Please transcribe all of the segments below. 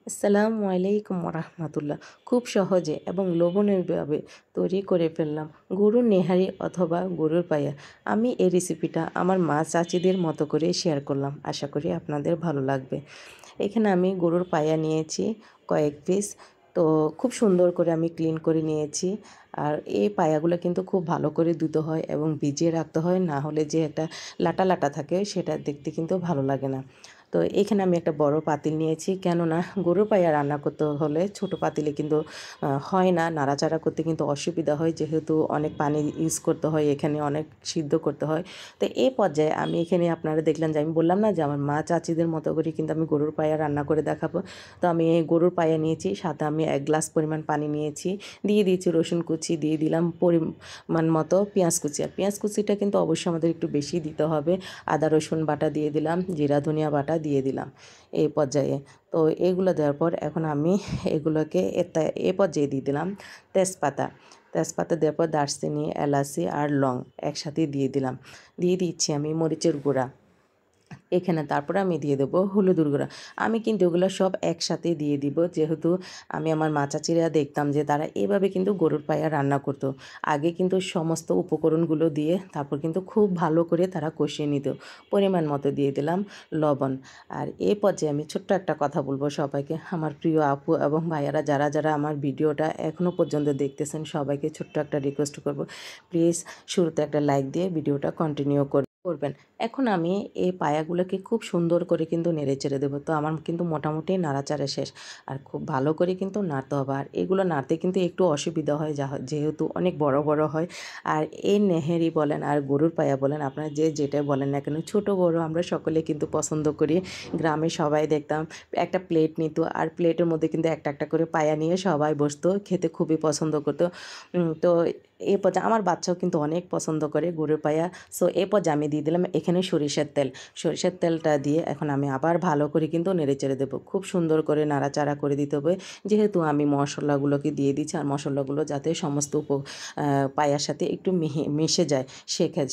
আসসালামু আলাইকুম রাহমাতুল্লাহ। খুব সহজে এবং লোভনীয়ভাবে তৈরি করে ফেললাম গরুর নেহারি অথবা গরুর পায়া। আমি এই রেসিপিটা আমার মা চাচিদের মতো করে শেয়ার করলাম। আশা করি আপনাদের ভালো লাগবে। এখানে আমি গরুর পায়া নিয়েছি কয়েক পিস। তো খুব সুন্দর করে আমি ক্লিন করে নিয়েছি। আর এই পায়াগুলো কিন্তু খুব ভালো করে ধুতে হয় এবং ভিজিয়ে রাখতে হয়, না হলে যে একটা লাটা লাটা থাকে সেটা দেখতে কিন্তু ভালো লাগে না। তো এখানে আমি একটা বড় পাতিল নিয়েছি, কেননা গরুর পায়া রান্না করতে হলে ছোট পাতিলে কিন্তু হয় না, নাড়াচাড়া করতে কিন্তু অসুবিধা হয়, যেহেতু অনেক পানি ইউজ করতে হয়, এখানে অনেক সিদ্ধ করতে হয়। তো এই পর্যায়ে আমি এখানে আপনারা দেখলেন যে আমি বললাম না যে আমার মা চাচিদের মতো করে কিন্তু আমি গরুর পায়া রান্না করে দেখাবো। তো আমি এই গরুর পায়া নিয়েছি, সাথে আমি 1 গ্লাস পরিমাণ পানি নিয়েছি, দিয়ে দিয়েছি রসুন কুচি, দিয়ে দিলাম পরিমাণ মতো পেঁয়াজ কুচি। আর পেঁয়াজ কুচিটা কিন্তু অবশ্যই আমাদের একটু বেশি দিতে হবে। আদা রসুন বাটা দিয়ে দিলাম, জিরা ধনিয়া বাটা দিয়ে দিলাম এই পর্যায়ে। তো এগুলো দেওয়ার পর এখন আমি এগুলোকে এ পর্যায়ে দিয়ে দিলাম তেজপাতা। তেজপাতা দেওয়ার পর দারচিনি, এলাচি আর লং একসাথে দিয়ে দিলাম। দিয়ে দিচ্ছি আমি মরিচের গুঁড়া এখানে। তারপরে আমি দিয়ে দেবো হলুদের গুঁড়া। আমি কিন্তু ওগুলো সব একসাথে দিয়ে দিব, যেহেতু আমি আমার মা চাচিরা দেখতাম যে তারা এভাবে কিন্তু গরুর পায়া রান্না করতো। আগে কিন্তু সমস্ত উপকরণগুলো দিয়ে তারপর কিন্তু খুব ভালো করে তারা কষিয়ে নিত। পরিমাণ মতো দিয়ে দিলাম লবণ। আর এই পর্যায়ে আমি ছোট্ট একটা কথা বলবো সবাইকে, আমার প্রিয় আপু এবং ভাইয়ারা যারা যারা আমার ভিডিওটা এখনও পর্যন্ত দেখতেছেন, সবাইকে ছোট্ট একটা রিকোয়েস্ট করব, প্লিজ শুরুতে একটা লাইক দিয়ে ভিডিওটা কন্টিনিউ করবেন। এখন আমি এই পায়াগুলোকে খুব সুন্দর করে কিন্তু নেড়ে চেড়ে দেবো। তো আমার কিন্তু মোটামুটি নাড়াচাড়া শেষ। আর খুব ভালো করে কিন্তু নাড়তে হবে। আর এগুলো নাড়তে কিন্তু একটু অসুবিধা হয়, যেহেতু অনেক বড় বড় হয়। আর এই নেহেরি বলেন আর গরুর পায়া বলেন, আপনারা যে যেটা বলেন না কেন, ছোট বড় আমরা সকলে কিন্তু পছন্দ করি। গ্রামে সবাই দেখতাম একটা প্লেট নিত, আর প্লেটের মধ্যে কিন্তু একটা একটা করে পায়া নিয়ে সবাই বসতো, খেতে খুবই পছন্দ করতো। তো এই পর্যায়ে আমার বাচ্চাও কিন্তু অনেক পছন্দ করে গরুর পায়া। সো এই পর্যায়ে আমি দিয়ে দিলাম এখানে সরিষার তেল। সরিষার তেলটা দিয়ে এখন আমি আবার ভালো করে কিন্তু নেড়ে চেড়ে দেবো। খুব সুন্দর করে নাড়াচাড়া করে দিতে হবে, যেহেতু আমি মশলাগুলোকে দিয়ে দিচ্ছি, আর মশলাগুলো যাতে সমস্ত পায়ার সাথে একটু মিশে যায়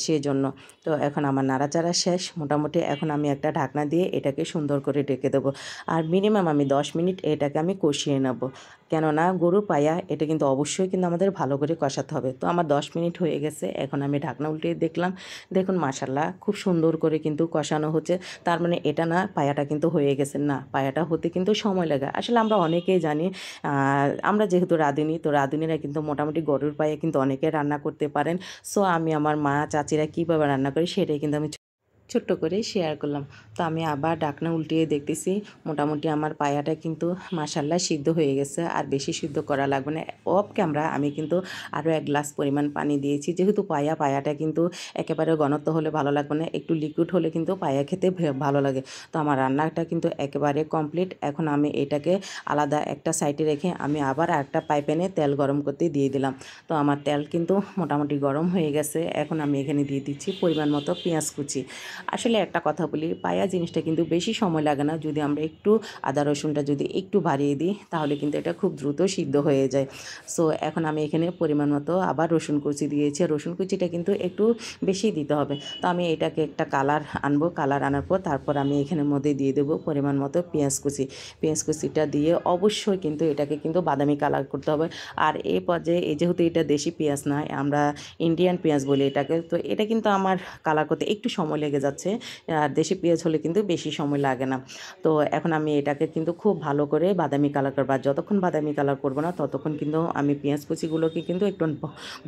সেজন্য। তো এখন আমার নাড়াচাড়া শেষ মোটামুটি। এখন আমি একটা ঢাকনা দিয়ে এটাকে সুন্দর করে ঢেকে দেবো। আর মিনিমাম আমি 10 মিনিট এটাকে আমি কষিয়ে নেব, কেননা গরু পায়া এটা কিন্তু অবশ্যই কিন্তু আমাদের ভালো করে কষাতে হবে। তো আমার 10 মিনিট হয়ে গেছে, এখন আমি ঢাকনা উল্টিয়ে দেখলাম, দেখুন মাশাল্লাহ খুব সুন্দর করে কিন্তু কষানো হচ্ছে। তার মানে এটা না পায়াটা কিন্তু হয়ে গেছে, না, পায়াটা হতে কিন্তু সময় লাগে। আসলে আমরা অনেকেই জানি, আমরা যেহেতু রাঁধুনি, তো রাঁধুনিরা কিন্তু মোটামুটি গরুর পায়ে কিন্তু অনেকে রান্না করতে পারেন। সো আমি আমার মা চাচিরা কীভাবে রান্না করি সেটাই কিন্তু আমি ছোট্ট করে শেয়ার করলাম। তো আমি আবার ঢাকনা উল্টিয়ে দেখতেছি, মোটামুটি আমার পায়াটা কিন্তু মাশাল্লাহ সিদ্ধ হয়ে গেছে, আর বেশি সিদ্ধ করা লাগবে না। অফ ক্যামেরা আমি কিন্তু আরও 1 গ্লাস পরিমাণ পানি দিয়েছি, যেহেতু পায়াটা কিন্তু একেবারে ঘনত্ব হলে ভালো লাগবে না, একটু লিকুইড হলে কিন্তু পায়া খেতে ভালো লাগে। তো আমার রান্নাটা কিন্তু একেবারে কমপ্লিট। এখন আমি এটাকে আলাদা একটা সাইডে রেখে আমি আবার একটা প্যানে তেল গরম করতে দিয়ে দিলাম। তো আমার তেল কিন্তু মোটামুটি গরম হয়ে গেছে। এখন আমি এখানে দিয়ে দিচ্ছি পরিমাণ মতো পেঁয়াজ কুচি। আসলে একটা কথা বলি, পায়া জিনিসটা কিন্তু বেশি সময় লাগে না, যদি আমরা একটু আদা রসুনটা যদি একটু বাড়িয়ে দিই তাহলে কিন্তু এটা খুব দ্রুত সিদ্ধ হয়ে যায়। সো এখন আমি এখানে পরিমাণ মতো আবার রসুন কুচি দিয়েছি। রসুন কুচিটা কিন্তু একটু বেশি দিতে হবে। তো আমি এটাকে একটা কালার আনবো, কালার আনার পর তারপর আমি এখানের মধ্যে দিয়ে দেবো পরিমাণ মতো পেঁয়াজ কুচি। পেঁয়াজ কুচিটা দিয়ে অবশ্যই কিন্তু এটাকে কিন্তু বাদামি কালার করতে হবে। আর এই পর্যায়ে যেহেতু এটা দেশি পেঁয়াজ নয়, আমরা ইন্ডিয়ান পেঁয়াজ বলি এটাকে, তো এটা কিন্তু আমার কালার করতে একটু সময় লেগে যাচ্ছে। আর দেশি পেঁয়াজ হলে কিন্তু বেশি সময় লাগে না। তো এখন আমি এটাকে কিন্তু খুব ভালো করে বাদামি কালার করবো, আর যতক্ষণ বাদামি কালার করবো না ততক্ষণ কিন্তু আমি পেঁয়াজ কুচিগুলোকে কিন্তু একটু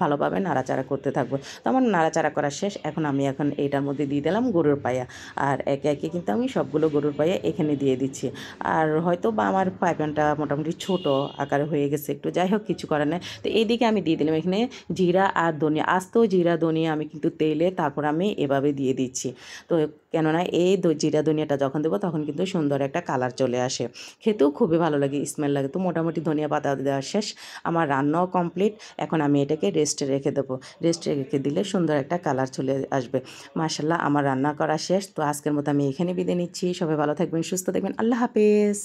ভালোভাবে নাড়াচাড়া করতে থাকবো। তো আমার নাড়াচাড়া করা শেষ। এখন এইটার মধ্যে দিয়ে দিলাম গরুর পায়া। আর একে একে কিন্তু আমি সবগুলো গরুর পায়া এখানে দিয়ে দিচ্ছি। আর হয়তো বা আমার পাইপেনটা মোটামুটি ছোট আকারে হয়ে গেছে একটু, যাই হোক কিছু করার নেই। তো এইদিকে আমি দিয়ে দিলাম এখানে জিরা আর ধনিয়া, আস্ত জিরা ধনিয়া আমি কিন্তু তেলে তারপর আমি এভাবে দিয়ে দিচ্ছি। তো কেননা এই জিরা ধনিয়াটা যখন দেবো তখন কিন্তু সুন্দর একটা কালার চলে আসে, খেতেও খুবই ভালো লাগে, স্মেল লাগে। তো মোটামুটি ধনিয়া পাতা দেওয়া শেষ, আমার রান্নাও কমপ্লিট। এখন আমি এটাকে রেস্টে রেখে দেবো। রেস্টে রেখে দিলে সুন্দর একটা কালার চলে আসবে। মাশাল্লাহ আমার রান্না করা শেষ। তো আজকের মতো আমি এখানে বিদায় নিচ্ছি। সবাই ভালো থাকবেন, সুস্থ থাকবেন, আল্লাহ হাফেজ।